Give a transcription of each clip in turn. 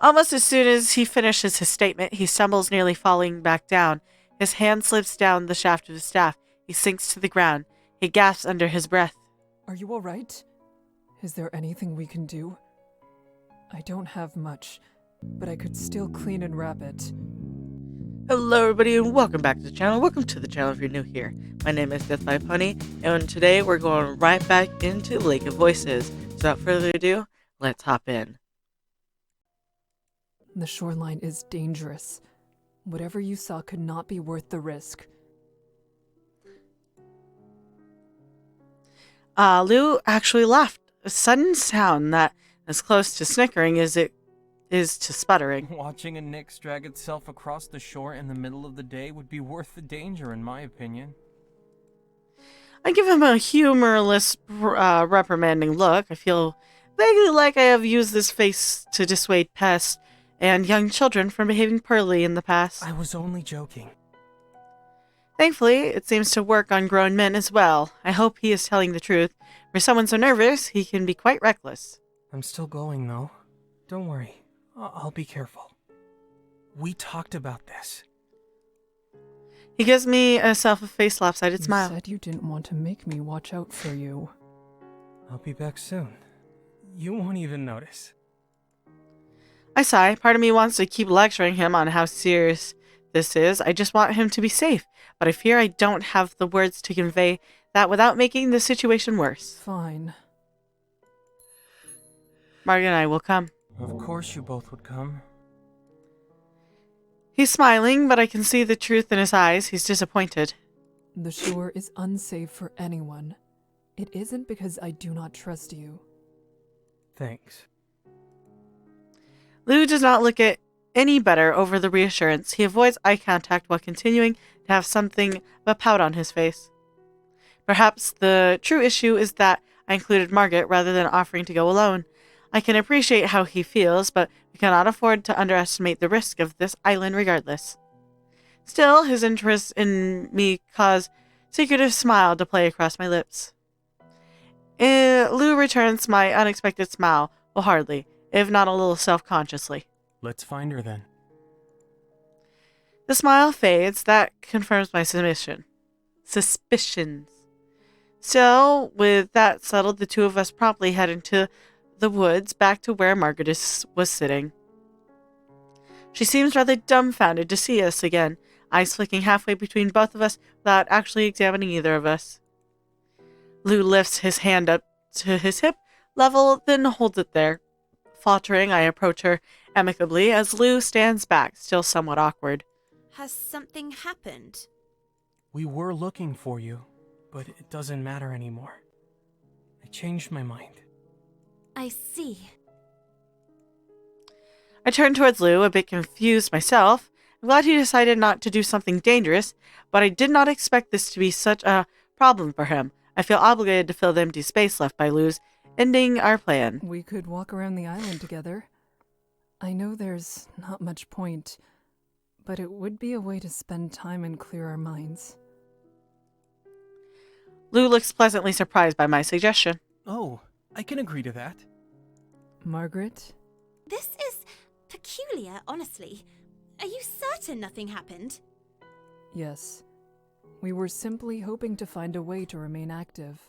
Almost as soon as he finishes his statement, he stumbles, nearly falling back down. His hand slips down the shaft of his staff. He sinks to the ground. He gasps under his breath. Are you alright? Is there anything we can do? I don't have much, but I could still clean and wrap it. Hello everybody and welcome back to the channel. Welcome to the channel if you're new here. My name is Death by Pony, and today we're going right back into Lake of Voices. So without further ado, let's hop in. The shoreline is dangerous. Whatever you saw could not be worth the risk. Lou actually laughed. A sudden sound that, as close to snickering as it is to sputtering. Watching a Nyx drag itself across the shore in the middle of the day would be worth the danger, in my opinion. I give him a humorless, reprimanding look. I feel vaguely like I have used this face to dissuade pests and young children from behaving poorly in the past. I was only joking. Thankfully, it seems to work on grown men as well. I hope he is telling the truth. For someone so nervous, he can be quite reckless. I'm still going, though. Don't worry. I'll be careful. We talked about this. He gives me a self-effaced lopsided smile. You said you didn't want to make me watch out for you. I'll be back soon. You won't even notice. I sigh. Part of me wants to keep lecturing him on how serious this is. I just want him to be safe. But I fear I don't have the words to convey that without making the situation worse. Fine. Margaret and I will come. Of course you both would come. He's smiling, but I can see the truth in his eyes. He's disappointed. The shore is unsafe for anyone. It isn't because I do not trust you. Thanks. Lou does not look at any better over the reassurance. He avoids eye contact while continuing to have something of a pout on his face. Perhaps the true issue is that I included Margaret rather than offering to go alone. I can appreciate how he feels, but we cannot afford to underestimate the risk of this island regardless. Still, his interest in me caused a secretive smile to play across my lips. Lou returns my unexpected smile, well, hardly, if not a little self-consciously. Let's find her then. The smile fades. That confirms my suspicions. Still, with that settled, the two of us promptly head into the woods back to where Margaret was sitting. She seems rather dumbfounded to see us again, eyes flicking halfway between both of us without actually examining either of us. Lou lifts his hand up to his hip level, then holds it there. Faltering, I approach her amicably as Lou stands back, still somewhat awkward. Has something happened? We were looking for you, but it doesn't matter anymore. I changed my mind. I see. I turn towards Lou, a bit confused myself. I'm glad he decided not to do something dangerous, but I did not expect this to be such a problem for him. I feel obligated to fill the empty space left by Lou's, ending our plan. We could walk around the island together. I know there's not much point, but it would be a way to spend time and clear our minds. Lou looks pleasantly surprised by my suggestion. Oh, I can agree to that. Margaret? This is peculiar, honestly. Are you certain nothing happened? Yes. We were simply hoping to find a way to remain active.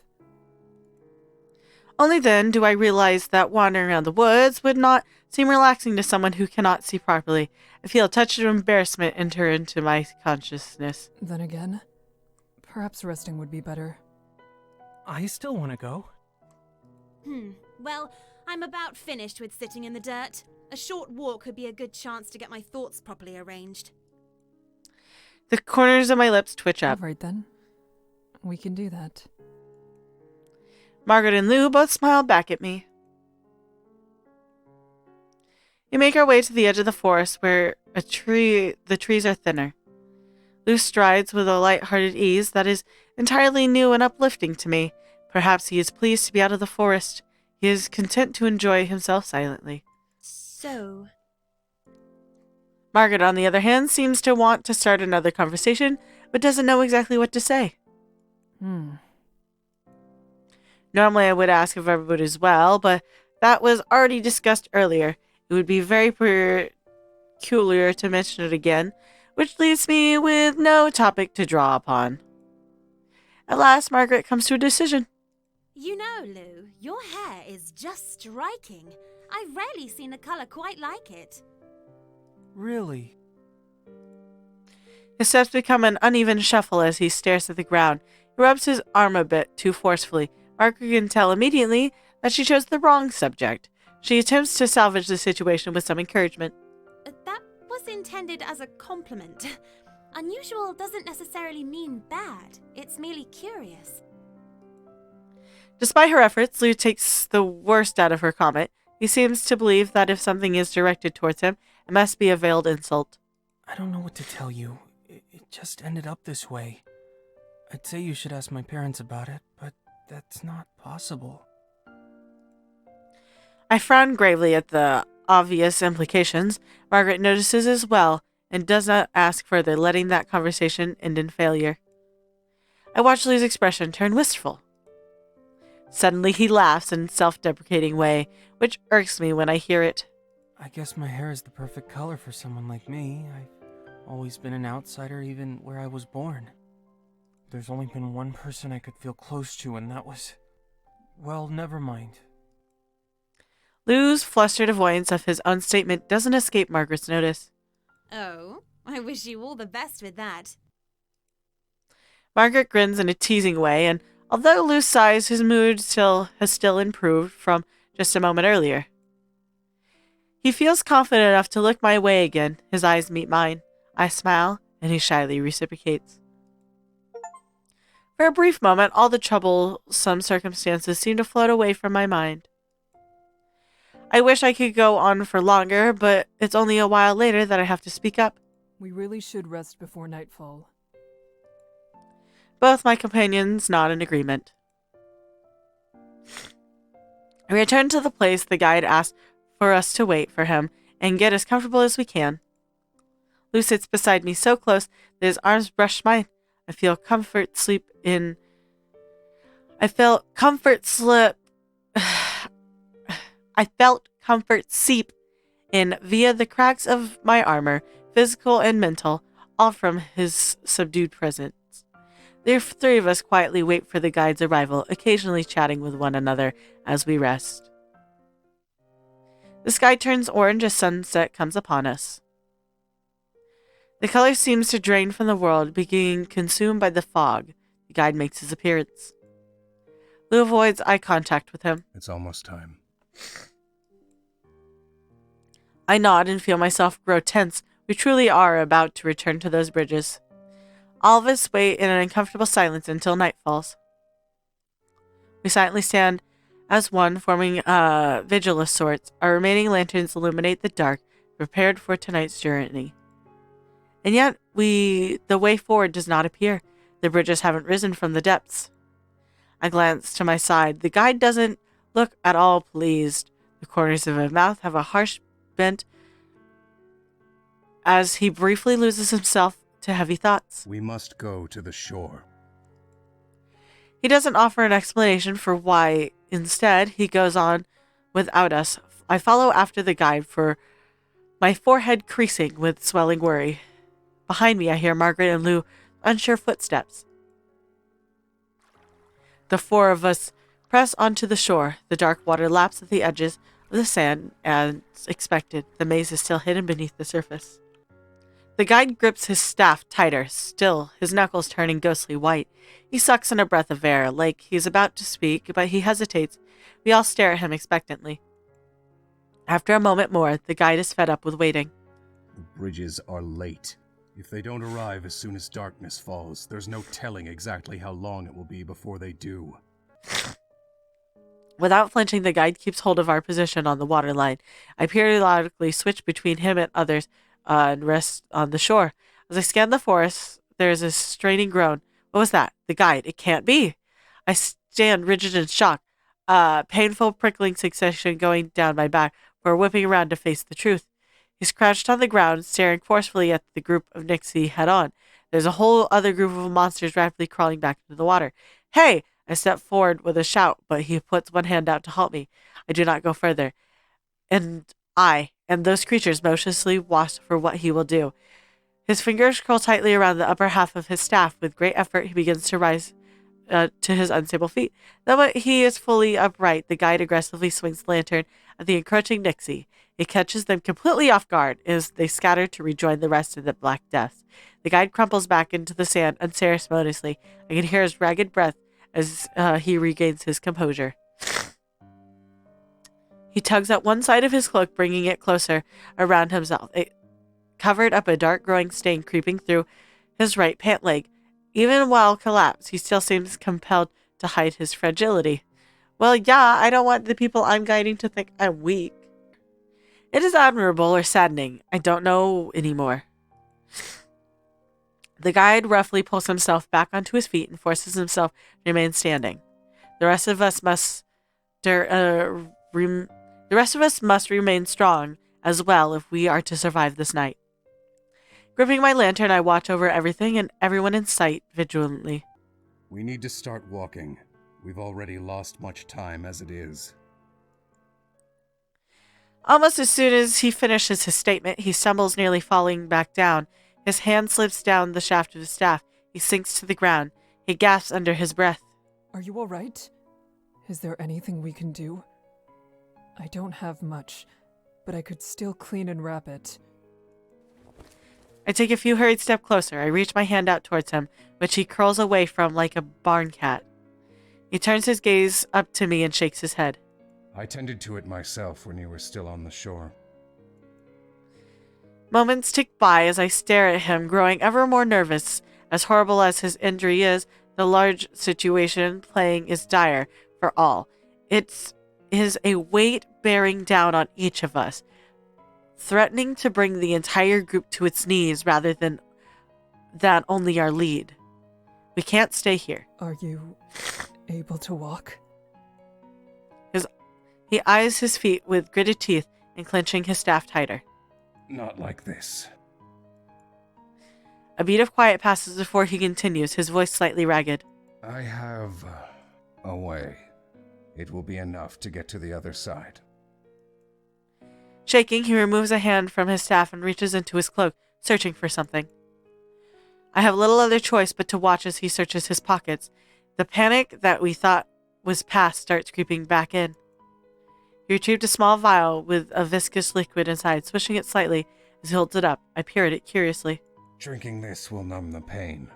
Only then do I realize that wandering around the woods would not seem relaxing to someone who cannot see properly. I feel a touch of embarrassment enter into my consciousness. Then again, perhaps resting would be better. I still want to go. Well, I'm about finished with sitting in the dirt. A short walk could be a good chance to get my thoughts properly arranged. The corners of my lips twitch up. All right then. We can do that. Margaret and Lou both smile back at me. We make our way to the edge of the forest where the trees are thinner. Lou strides with a light-hearted ease that is entirely new and uplifting to me. Perhaps he is pleased to be out of the forest. He is content to enjoy himself silently. So... Margaret, on the other hand, seems to want to start another conversation, but doesn't know exactly what to say. Normally I would ask if everybody's well, but that was already discussed earlier. It would be very peculiar to mention it again, which leaves me with no topic to draw upon. At last, Margaret comes to a decision. You know, Lou, your hair is just striking. I've rarely seen a colour quite like it. Really? His steps become an uneven shuffle as he stares at the ground. He rubs his arm a bit too forcefully. Margaret can tell immediately that she chose the wrong subject. She attempts to salvage the situation with some encouragement. That was intended as a compliment. Unusual doesn't necessarily mean bad. It's merely curious. Despite her efforts, Lou takes the worst out of her comment. He seems to believe that if something is directed towards him, it must be a veiled insult. I don't know what to tell you. It just ended up this way. I'd say you should ask my parents about it, but that's not possible. I frown gravely at the obvious implications. Margaret notices as well and does not ask further, letting that conversation end in failure. I watch Lou's expression turn wistful. Suddenly he laughs in a self-deprecating way, which irks me when I hear it. I guess my hair is the perfect color for someone like me. I've always been an outsider even where I was born. There's only been one person I could feel close to, and that was... Well, never mind. Lou's flustered avoidance of his own statement doesn't escape Margaret's notice. Oh, I wish you all the best with that. Margaret grins in a teasing way, and although Lou sighs, his mood has still improved from just a moment earlier. He feels confident enough to look my way again. His eyes meet mine. I smile, and he shyly reciprocates. For a brief moment, all the troublesome circumstances seem to float away from my mind. I wish I could go on for longer, but it's only a while later that I have to speak up. We really should rest before nightfall. Both my companions nod in agreement. We return to the place the guide asked for us to wait for him and get as comfortable as we can. Lou sits beside me so close that his arms brush mine. I felt comfort seep in via the cracks of my armor, physical and mental, all from his subdued presence. The three of us quietly wait for the guide's arrival, occasionally chatting with one another as we rest. The sky turns orange as sunset comes upon us. The color seems to drain from the world, being consumed by the fog. The guide makes his appearance. Lou avoids eye contact with him. It's almost time. I nod and feel myself grow tense. We truly are about to return to those bridges. All of us wait in an uncomfortable silence until night falls. We silently stand as one, forming a vigil of sorts. Our remaining lanterns illuminate the dark, prepared for tonight's journey. And yet, the way forward does not appear. The bridges haven't risen from the depths. I glance to my side. The guide doesn't look at all pleased. The corners of his mouth have a harsh bent as he briefly loses himself to heavy thoughts. We must go to the shore. He doesn't offer an explanation for why. Instead, he goes on without us. I follow after the guide, for my forehead creasing with swelling worry. Behind me, I hear Margaret and Lou unsure footsteps. The four of us press onto the shore. The dark water laps at the edges of the sand as expected. The maze is still hidden beneath the surface. The guide grips his staff tighter, still, his knuckles turning ghostly white. He sucks in a breath of air, like he's about to speak, but he hesitates. We all stare at him expectantly. After a moment more, the guide is fed up with waiting. The bridges are late. If they don't arrive as soon as darkness falls, there's no telling exactly how long it will be before they do. Without flinching, the guide keeps hold of our position on the waterline. I periodically switch between him and others and rest on the shore. As I scan the forest, there is a straining groan. What was that? The guide. It can't be. I stand rigid in shock. Painful prickling sensation going down my back before whipping around to face the truth. He's crouched on the ground, staring forcefully at the group of Nixie head-on. There's a whole other group of monsters rapidly crawling back into the water. Hey! I step forward with a shout, but he puts one hand out to halt me. I do not go further. And I and those creatures motionlessly watch for what he will do. His fingers curl tightly around the upper half of his staff. With great effort, he begins to rise to his unstable feet. The moment he is fully upright, the guide aggressively swings the lantern at the encroaching Nixie. It catches them completely off guard as they scatter to rejoin the rest of the black dust. The guide crumples back into the sand unceremoniously. I can hear his ragged breath as he regains his composure. He tugs at one side of his cloak, bringing it closer around himself. It covered up a dark growing stain creeping through his right pant leg. Even while collapsed, he still seems compelled to hide his fragility. Well, yeah, I don't want the people I'm guiding to think I'm weak. It is admirable or saddening. I don't know anymore. The guide roughly pulls himself back onto his feet and forces himself to remain standing. The rest of us must remain strong as well if we are to survive this night. Gripping my lantern, I watch over everything and everyone in sight vigilantly. We need to start walking. We've already lost much time as it is. Almost as soon as he finishes his statement, he stumbles, nearly falling back down. His hand slips down the shaft of his staff. He sinks to the ground. He gasps under his breath. Are you all right? Is there anything we can do? I don't have much, but I could still clean and wrap it. I take a few hurried steps closer. I reach my hand out towards him, which he curls away from like a barn cat. He turns his gaze up to me and shakes his head. I tended to it myself when you were still on the shore. Moments tick by as I stare at him, growing ever more nervous. As horrible as his injury is, the large situation playing is dire for all. It is a weight bearing down on each of us, threatening to bring the entire group to its knees rather than only our lead. We can't stay here. Are you able to walk? He eyes his feet with gritted teeth and clenching his staff tighter. Not like this. A beat of quiet passes before he continues, his voice slightly ragged. I have a way. It will be enough to get to the other side. Shaking, he removes a hand from his staff and reaches into his cloak, searching for something. I have little other choice but to watch as he searches his pockets. The panic that we thought was past starts creeping back in. He retrieved a small vial with a viscous liquid inside, swishing it slightly as he holds it up. I peer at it curiously. Drinking this will numb the pain.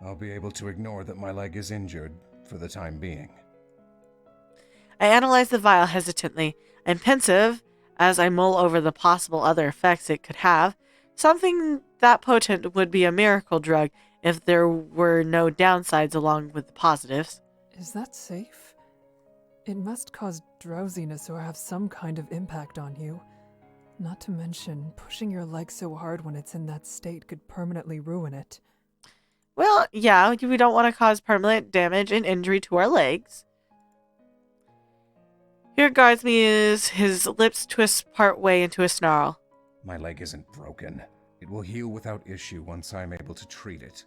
I'll be able to ignore that my leg is injured for the time being. I analyze the vial hesitantly. I'm pensive as I mull over the possible other effects it could have. Something that potent would be a miracle drug if there were no downsides along with the positives. Is that safe? It must cause drowsiness or have some kind of impact on you. Not to mention, pushing your leg so hard when it's in that state could permanently ruin it. Well, yeah, we don't want to cause permanent damage and injury to our legs. He regards me as his lips twist part way into a snarl. My leg isn't broken. It will heal without issue once I'm able to treat it.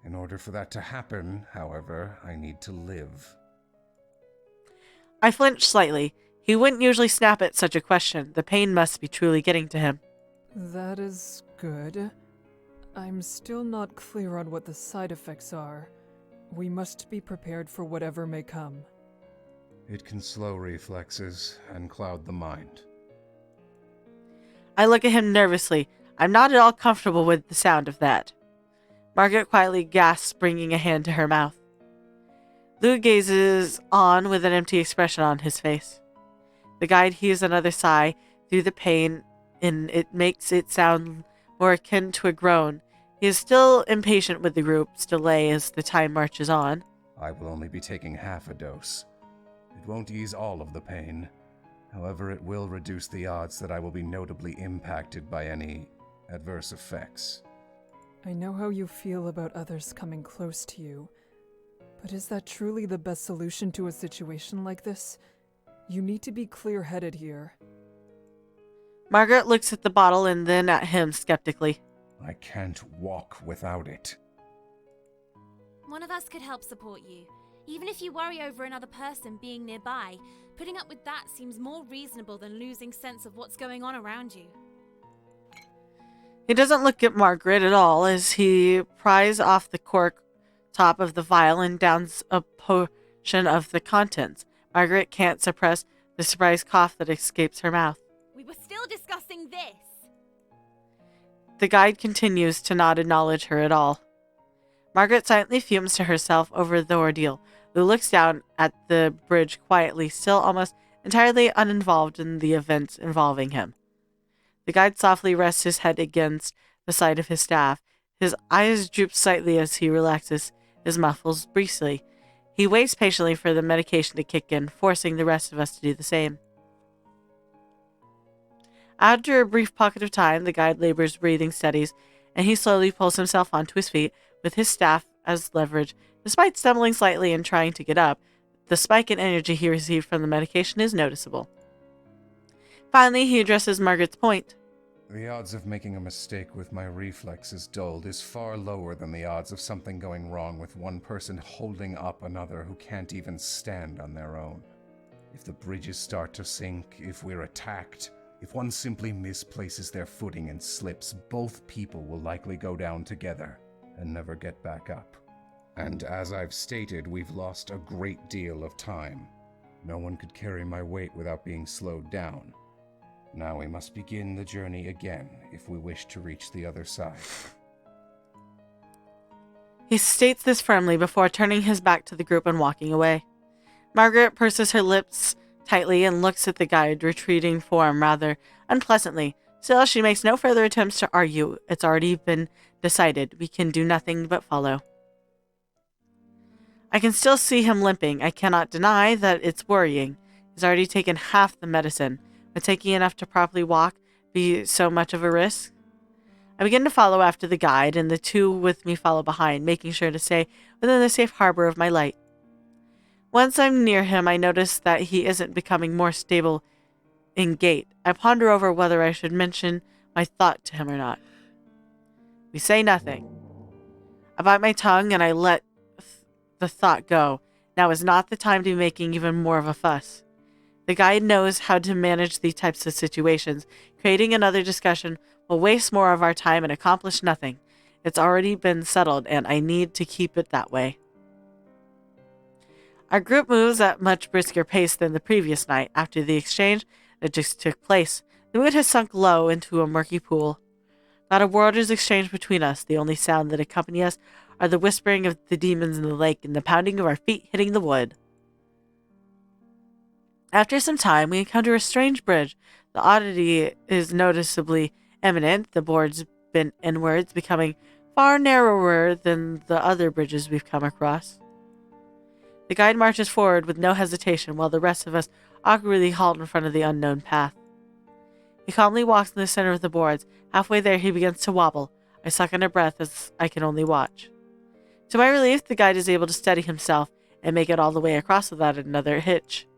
In order for that to happen, however, I need to live. I flinch slightly. He wouldn't usually snap at such a question. The pain must be truly getting to him. That is good. I'm still not clear on what the side effects are. We must be prepared for whatever may come. It can slow reflexes and cloud the mind. I look at him nervously. I'm not at all comfortable with the sound of that. Margaret quietly gasps, bringing a hand to her mouth. Lou gazes on with an empty expression on his face. The guide heaves another sigh through the pain, and it makes it sound more akin to a groan. He is still impatient with the group's delay as the time marches on. I will only be taking half a dose. It won't ease all of the pain. However, it will reduce the odds that I will be notably impacted by any adverse effects. I know how you feel about others coming close to you, but is that truly the best solution to a situation like this? You need to be clear-headed here. Margaret looks at the bottle and then at him skeptically. I can't walk without it. One of us could help support you. Even if you worry over another person being nearby, putting up with that seems more reasonable than losing sense of what's going on around you. He doesn't look at Margaret at all as he pries off the cork top of the vial and downs a portion of the contents. Margaret can't suppress the surprised cough that escapes her mouth. We were still discussing this. The guide continues to not acknowledge her at all. Margaret silently fumes to herself over the ordeal. Lou looks down at the bridge quietly, still almost entirely uninvolved in the events involving him. The guide softly rests his head against the side of his staff. His eyes droop slightly as he relaxes his muscles briefly. He waits patiently for the medication to kick in, forcing the rest of us to do the same. After a brief pocket of time, the guide labors, breathing steadies, and he slowly pulls himself onto his feet with his staff as leverage. Despite stumbling slightly and trying to get up, the spike in energy he received from the medication is noticeable. Finally, he addresses Margaret's point. The odds of making a mistake with my reflexes dulled is far lower than the odds of something going wrong with one person holding up another who can't even stand on their own. If the bridges start to sink, if we're attacked, if one simply misplaces their footing and slips, both people will likely go down together and never get back up. And as I've stated, we've lost a great deal of time. No one could carry my weight without being slowed down. Now we must begin the journey again if we wish to reach the other side. He states this firmly before turning his back to the group and walking away. Margaret purses her lips tightly and looks at the guide, retreating form rather unpleasantly. Still, she makes no further attempts to argue. It's already been decided. We can do nothing but follow. I can still see him limping. I cannot deny that it's worrying. He's already taken half the medicine. Would taking enough to properly walk be so much of a risk? I begin to follow after the guide, and the two with me follow behind, making sure to stay within the safe harbor of my light. Once I'm near him, I notice that he isn't becoming more stable in gait. I ponder over whether I should mention my thought to him or not. We say nothing. I bite my tongue and I let the thought go. Now is not the time to be making even more of a fuss. The guide knows how to manage these types of situations. Creating another discussion will waste more of our time and accomplish nothing. It's already been settled, and I need to keep it that way. Our group moves at much brisker pace than the previous night. After the exchange that just took place, the mood has sunk low into a murky pool. Not a word is exchanged between us. The only sound that accompany us are the whispering of the demons in the lake and the pounding of our feet hitting the wood. After some time, we encounter a strange bridge. The oddity is noticeably eminent. The boards bent inwards, becoming far narrower than the other bridges we've come across. The guide marches forward with no hesitation, while the rest of us awkwardly halt in front of the unknown path. He calmly walks in the center of the boards. Halfway there, he begins to wobble. I suck in a breath as I can only watch. To my relief, the guide is able to steady himself and make it all the way across without another hitch.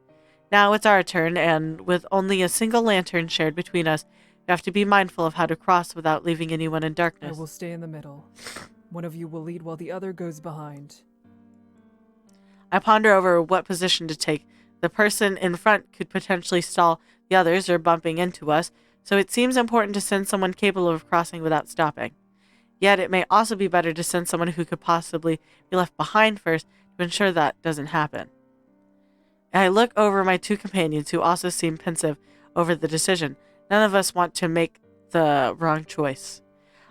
Now it's our turn, and with only a single lantern shared between us, we have to be mindful of how to cross without leaving anyone in I darkness. will stay in the middle. One of you will lead while the other goes behind. I ponder over what position to take. The person in front could potentially stall the others or bumping into us, so it seems important to send someone capable of crossing without stopping. Yet it may also be better to send someone who could possibly be left behind first to ensure that doesn't happen. I look over my two companions, who also seem pensive over the decision. None of us want to make the wrong choice.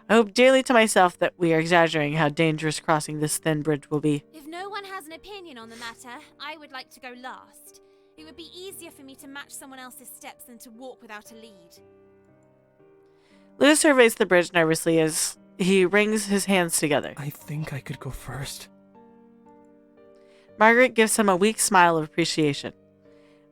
I hope dearly to myself that we are exaggerating how dangerous crossing this thin bridge will be. If no one has an opinion on the matter, I would like to go last. It would be easier for me to match someone else's steps than to walk without a lead. Lewis surveys the bridge nervously as he wrings his hands together. I think I could go first. Margaret gives him a weak smile of appreciation.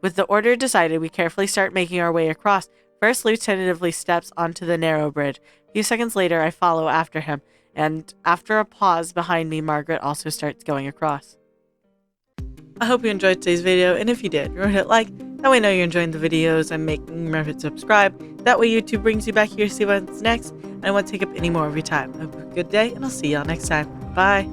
With the order decided, we carefully start making our way across. First, Lou tentatively steps onto the narrow bridge. A few seconds later, I follow after him, and after a pause behind me, Margaret also starts going across. I hope you enjoyed today's video, and if you did, remember to hit like. That way I know you're enjoying the videos I'm making. Remember to subscribe. That way YouTube brings you back here to see what's next, and I won't take up any more of your time. Have a good day, and I'll see y'all next time. Bye!